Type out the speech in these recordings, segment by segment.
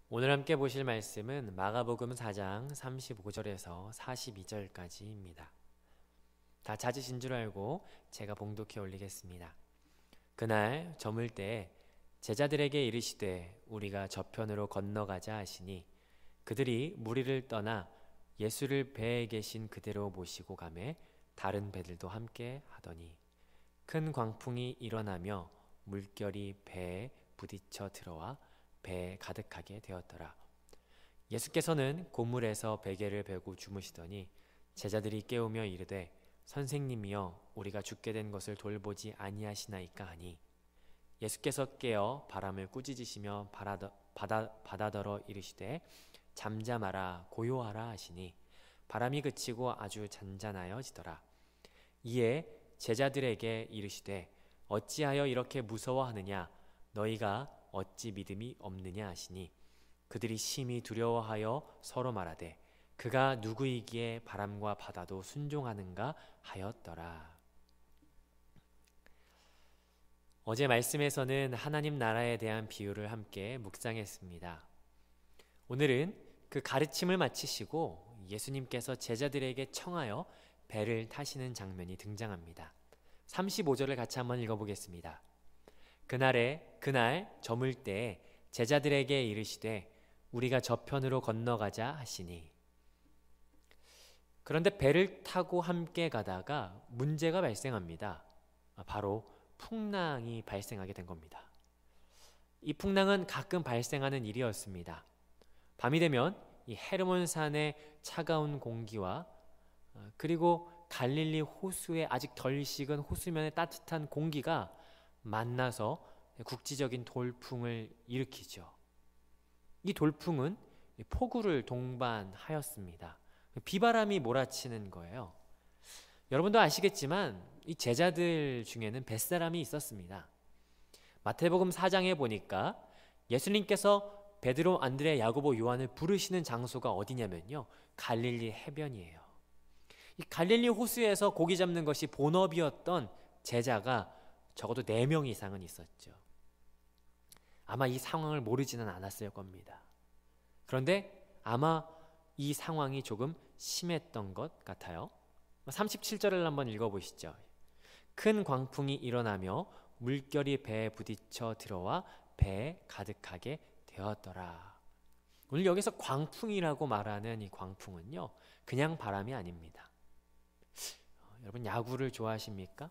오늘 함께 보실 말씀은 마가복음 4장 35절에서 42절까지입니다. 다 찾으신 줄 알고 제가 봉독해 올리겠습니다. 그날 저물 때에 제자들에게 이르시되 우리가 저편으로 건너가자 하시니 그들이 무리를 떠나 예수를 배에 계신 그대로 모시고 가매 다른 배들도 함께 하더니 큰 광풍이 일어나며 물결이 배에 부딪혀 들어와 배에 가득하게 되었더라. 예수께서는 고물에서 베개를 베고 주무시더니 제자들이 깨우며 이르되 선생님이여 우리가 죽게 된 것을 돌보지 아니하시나이까 하니 예수께서 깨어 바람을 꾸짖으시며 바다더러 이르시되 잠잠하라 고요하라 하시니 바람이 그치고 아주 잔잔하여지더라. 이에 제자들에게 이르시되 어찌하여 이렇게 무서워하느냐 너희가 어찌 믿음이 없느냐 하시니 그들이 심히 두려워하여 서로 말하되 그가 누구이기에 바람과 바다도 순종하는가 하였더라. 어제 말씀에서는 하나님 나라에 대한 비유를 함께 묵상했습니다. 오늘은 그 가르침을 마치시고 예수님께서 제자들에게 청하여 배를 타시는 장면이 등장합니다. 35절을 같이 한번 읽어보겠습니다. 그날 저물 때에 제자들에게 이르시되 우리가 저편으로 건너가자 하시니 그런데 배를 타고 함께 가다가 문제가 발생합니다. 바로 풍랑이 발생하게 된 겁니다. 이 풍랑은 가끔 발생하는 일이었습니다. 밤이 되면 이 헤르몬산의 차가운 공기와 그리고 갈릴리 호수의 아직 덜 식은 호수면의 따뜻한 공기가 만나서 국지적인 돌풍을 일으키죠. 이 돌풍은 폭우를 동반하였습니다. 비바람이 몰아치는 거예요. 여러분도 아시겠지만 이 제자들 중에는 뱃사람이 있었습니다. 마태복음 4장에 보니까 예수님께서 베드로, 안드레, 야고보, 요한을 부르시는 장소가 어디냐면요, 갈릴리 해변이에요. 이 갈릴리 호수에서 고기 잡는 것이 본업이었던 제자가 적어도 4명 이상은 있었죠. 아마 이 상황을 모르지는 않았을 겁니다. 그런데 아마 이 상황이 조금 심했던 것 같아요. 37절을 한번 읽어보시죠. 큰 광풍이 일어나며 물결이 배에 부딪혀 들어와 배에 가득하게 되었더라. 오늘 여기서 광풍이라고 말하는 이 광풍은요, 그냥 바람이 아닙니다. 여러분 야구를 좋아하십니까?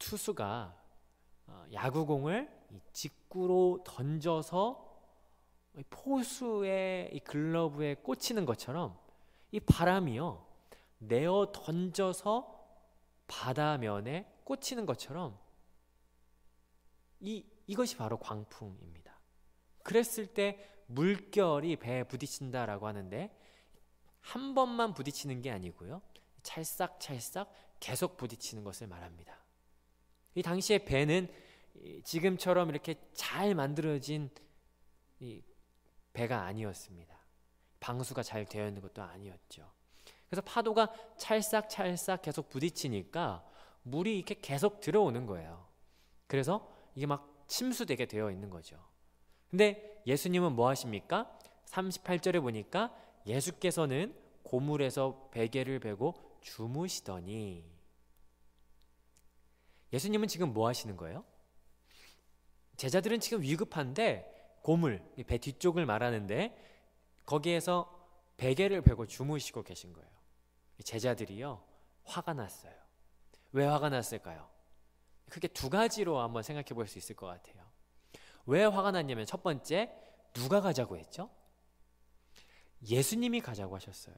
투수가 야구공을 직구로 던져서 포수의 이 글러브에 꽂히는 것처럼 이 바람이요 내어 던져서 바다면에 꽂히는 것처럼 이것이 바로 광풍입니다. 그랬을 때 물결이 배에 부딪힌다라고 하는데 한 번만 부딪히는 게 아니고요, 찰싹찰싹 계속 부딪히는 것을 말합니다. 이 당시에 배는 지금처럼 이렇게 잘 만들어진 이 배가 아니었습니다. 방수가 잘 되어 있는 것도 아니었죠. 그래서 파도가 찰싹찰싹 계속 부딪히니까 물이 이렇게 계속 들어오는 거예요. 그래서 이게 막 침수되게 되어 있는 거죠. 근데 예수님은 뭐 하십니까? 38절에 보니까 예수께서는 고물에서 베개를 베고 주무시더니, 예수님은 지금 뭐 하시는 거예요? 제자들은 지금 위급한데 고물, 배 뒤쪽을 말하는데 거기에서 베개를 베고 주무시고 계신 거예요. 제자들이요 화가 났어요. 왜 화가 났을까요? 크게 2가지로 한번 생각해 볼 수 있을 것 같아요. 왜 화가 났냐면, 첫 번째, 누가 가자고 했죠? 예수님이 가자고 하셨어요.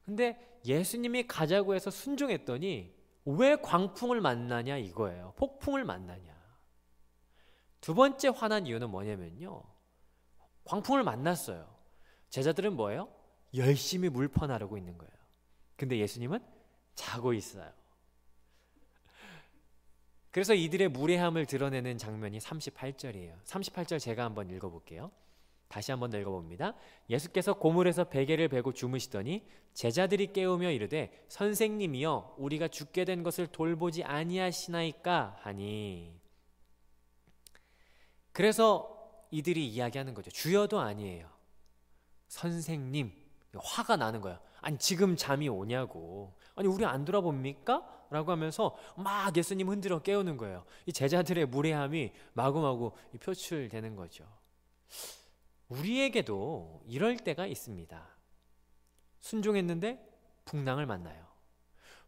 근데 예수님이 가자고 해서 순종했더니 왜 광풍을 만나냐 이거예요. 폭풍을 만나냐. 2번째 화난 이유는 뭐냐면요, 광풍을 만났어요. 제자들은 뭐예요? 열심히 물 퍼나르고 있는 거예요. 근데 예수님은 자고 있어요. 그래서 이들의 무례함을 드러내는 장면이 38절이에요. 38절 제가 한번 읽어볼게요. 다시 한번 읽어봅니다. 예수께서 고물에서 베개를 베고 주무시더니 제자들이 깨우며 이르되 선생님이여 우리가 죽게 된 것을 돌보지 아니하시나이까 하니. 그래서 이들이 이야기하는 거죠. 주여도 아니에요. 선생님. 화가 나는 거야. 아니 지금 잠이 오냐고. 아니 우리 안 돌아봅니까? 라고 하면서 막 예수님 흔들어 깨우는 거예요. 이 제자들의 무례함이 마구마구 표출되는 거죠. 우리에게도 이럴 때가 있습니다. 순종했는데 풍랑을 만나요.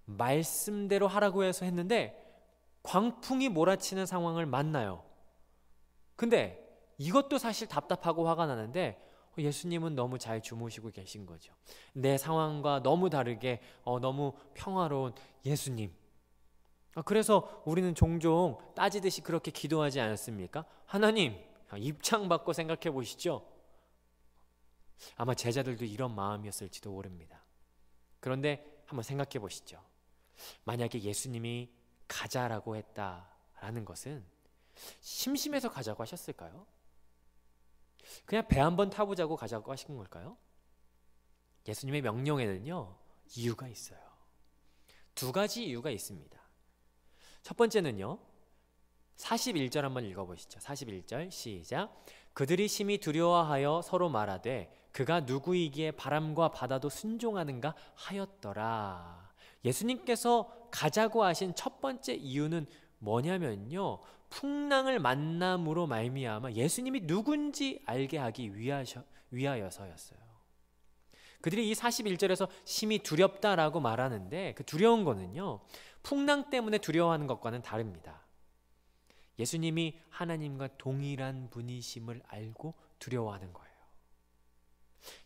말씀대로 하라고 해서 했는데 광풍이 몰아치는 상황을 만나요. 근데 이것도 사실 답답하고 화가 나는데 예수님은 너무 잘 주무시고 계신 거죠. 내 상황과 너무 다르게 너무 평화로운 예수님. 그래서 우리는 종종 따지듯이 그렇게 기도하지 않습니까? 하나님, 입장 바꿔 생각해 보시죠. 아마 제자들도 이런 마음이었을지도 모릅니다. 그런데 한번 생각해 보시죠. 만약에 예수님이 가자라고 했다라는 것은 심심해서 가자고 하셨을까요? 그냥 배 한번 타보자고 가자고 하신 걸까요? 예수님의 명령에는요, 이유가 있어요. 두 가지 이유가 있습니다. 첫 번째는요, 41절 한번 읽어보시죠. 41절 시작. 그들이 심히 두려워하여 서로 말하되 그가 누구이기에 바람과 바다도 순종하는가 하였더라. 예수님께서 가자고 하신 첫 번째 이유는 뭐냐면요, 풍랑을 만남으로 말미암아 예수님이 누군지 알게 하기 위하여서였어요. 그들이 이 41절에서 심히 두렵다라고 말하는데 그 두려운 거는요, 풍랑 때문에 두려워하는 것과는 다릅니다. 예수님이 하나님과 동일한 분이심을 알고 두려워하는 거예요.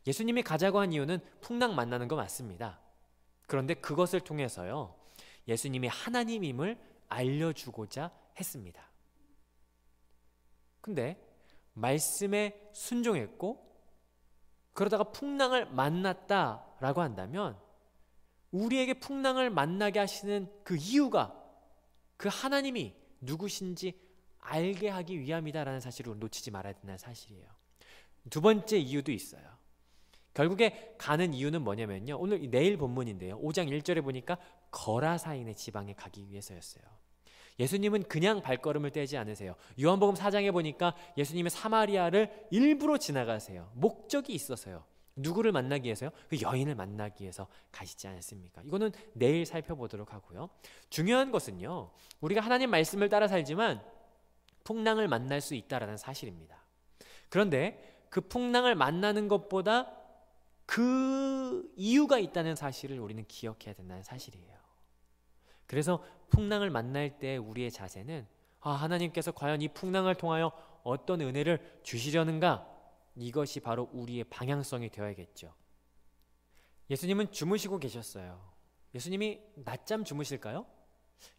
예수님이 가자고 한 이유는 풍랑 만나는 거 맞습니다. 그런데 그것을 통해서요, 예수님이 하나님임을 알려주고자 했습니다. 근데 말씀에 순종했고 그러다가 풍랑을 만났다라고 한다면 우리에게 풍랑을 만나게 하시는 그 이유가 그 하나님이 누구신지 알게 하기 위함이다라는 사실을 놓치지 말아야 된다는 사실이에요. 두 번째 이유도 있어요. 결국에 가는 이유는 뭐냐면요, 오늘 내일 본문인데요, 5장 1절에 보니까 거라사인의 지방에 가기 위해서였어요. 예수님은 그냥 발걸음을 떼지 않으세요. 요한복음 4장에 보니까 예수님의 사마리아를 일부러 지나가세요. 목적이 있어서요. 누구를 만나기 위해서요? 그 여인을 만나기 위해서 가시지 않습니까? 이거는 내일 살펴보도록 하고요. 중요한 것은요, 우리가 하나님 말씀을 따라 살지만 풍랑을 만날 수 있다라는 사실입니다. 그런데 그 풍랑을 만나는 것보다 그 이유가 있다는 사실을 우리는 기억해야 된다는 사실이에요. 그래서 풍랑을 만날 때 우리의 자세는 하나님께서 과연 이 풍랑을 통하여 어떤 은혜를 주시려는가, 이것이 바로 우리의 방향성이 되어야겠죠. 예수님은 주무시고 계셨어요. 예수님이 낮잠 주무실까요?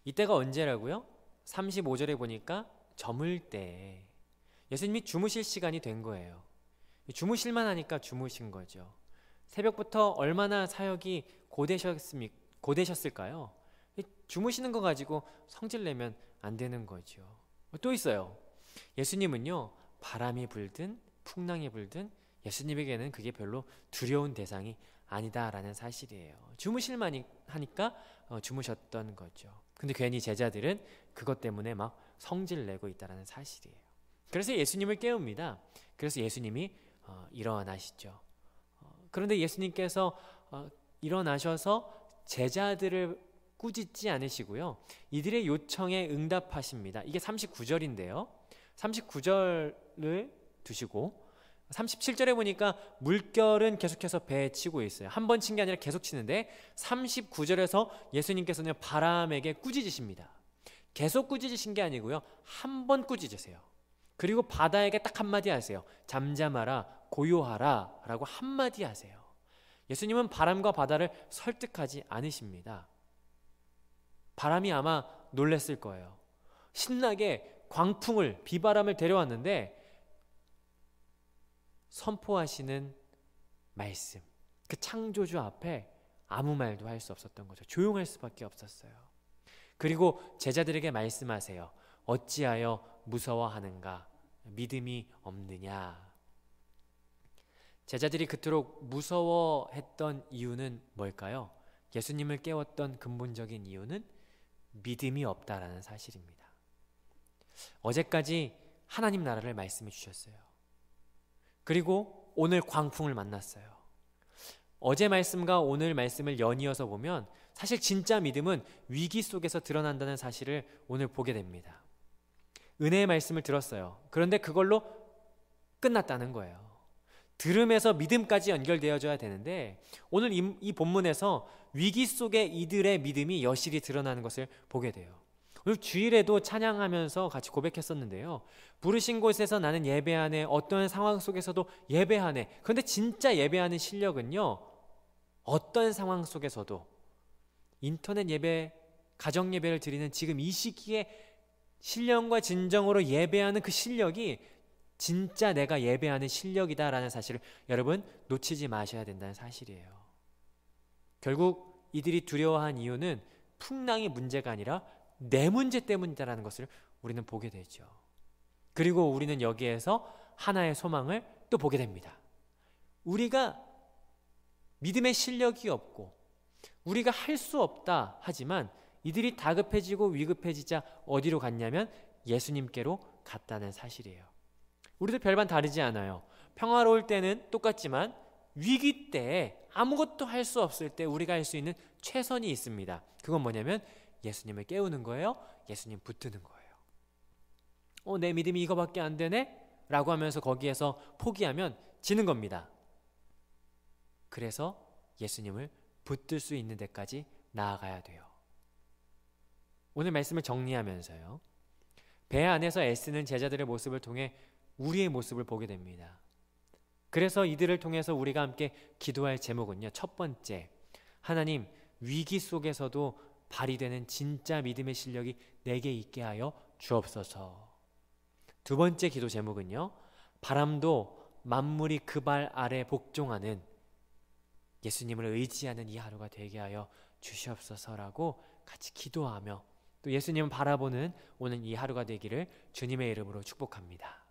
이때가 언제라고요? 35절에 보니까 저물 때 예수님이 주무실 시간이 된 거예요. 주무실만 하니까 주무신 거죠. 새벽부터 얼마나 사역이 고되셨을까요? 주무시는 거 가지고 성질 내면 안 되는 거죠. 또 있어요. 예수님은요, 바람이 불든 풍랑이 불든 예수님에게는 그게 별로 두려운 대상이 아니다라는 사실이에요. 주무실만 하니까 주무셨던 거죠. 근데 괜히 제자들은 그것 때문에 막 성질 내고 있다라는 사실이에요. 그래서 예수님을 깨웁니다. 그래서 예수님이 일어나시죠. 그런데 예수님께서 일어나셔서 제자들을 꾸짖지 않으시고요, 이들의 요청에 응답하십니다. 이게 39절인데요 39절을 두시고 37절에 보니까 물결은 계속해서 배에 치고 있어요. 한 번 친 게 아니라 계속 치는데 39절에서 예수님께서는 바람에게 꾸짖으십니다. 계속 꾸짖으신 게 아니고요, 한 번 꾸짖으세요. 그리고 바다에게 딱 한마디 하세요. 잠잠하라, 고요하라 라고 한마디 하세요. 예수님은 바람과 바다를 설득하지 않으십니다. 바람이 아마 놀랬을 거예요. 신나게 광풍을, 비바람을 데려왔는데 선포하시는 말씀, 그 창조주 앞에 아무 말도 할 수 없었던 거죠. 조용할 수밖에 없었어요. 그리고 제자들에게 말씀하세요. 어찌하여 무서워하는가? 믿음이 없느냐? 제자들이 그토록 무서워했던 이유는 뭘까요? 예수님을 깨웠던 근본적인 이유는 믿음이 없다라는 사실입니다. 어제까지 하나님 나라를 말씀해 주셨어요. 그리고 오늘 광풍을 만났어요. 어제 말씀과 오늘 말씀을 연이어서 보면 사실 진짜 믿음은 위기 속에서 드러난다는 사실을 오늘 보게 됩니다. 은혜의 말씀을 들었어요. 그런데 그걸로 끝났다는 거예요. 들음에서 믿음까지 연결되어져야 되는데 오늘 이 본문에서 위기 속에 이들의 믿음이 여실히 드러나는 것을 보게 돼요. 오늘 주일에도 찬양하면서 같이 고백했었는데요. 부르신 곳에서 나는 예배하네, 어떤 상황 속에서도 예배하네. 그런데 진짜 예배하는 실력은요, 어떤 상황 속에서도 인터넷 예배, 가정 예배를 드리는 지금 이 시기에 신령과 진정으로 예배하는 그 실력이 진짜 내가 예배하는 실력이다라는 사실을 여러분 놓치지 마셔야 된다는 사실이에요. 결국 이들이 두려워한 이유는 풍랑이 문제가 아니라 내 문제 때문이다라는 것을 우리는 보게 되죠. 그리고 우리는 여기에서 하나의 소망을 또 보게 됩니다. 우리가 믿음의 실력이 없고 우리가 할 수 없다 하지만 이들이 다급해지고 위급해지자 어디로 갔냐면 예수님께로 갔다는 사실이에요. 우리도 별반 다르지 않아요. 평화로울 때는 똑같지만 위기 때 아무것도 할 수 없을 때 우리가 할 수 있는 최선이 있습니다. 그건 뭐냐면 예수님을 깨우는 거예요. 예수님 붙드는 거예요. 내 믿음이 이거밖에 안 되네? 라고 하면서 거기에서 포기하면 지는 겁니다. 그래서 예수님을 붙들 수 있는 데까지 나아가야 돼요. 오늘 말씀을 정리하면서요. 배 안에서 애쓰는 제자들의 모습을 통해 우리의 모습을 보게 됩니다. 그래서 이들을 통해서 우리가 함께 기도할 제목은요. 첫 번째, 하나님 위기 속에서도 발휘되는 진짜 믿음의 실력이 내게 있게 하여 주옵소서. 두 번째 기도 제목은요. 바람도 만물이 그 발 아래 복종하는 예수님을 의지하는 이 하루가 되게 하여 주시옵소서라고 같이 기도하며 또 예수님을 바라보는 오늘 이 하루가 되기를 주님의 이름으로 축복합니다.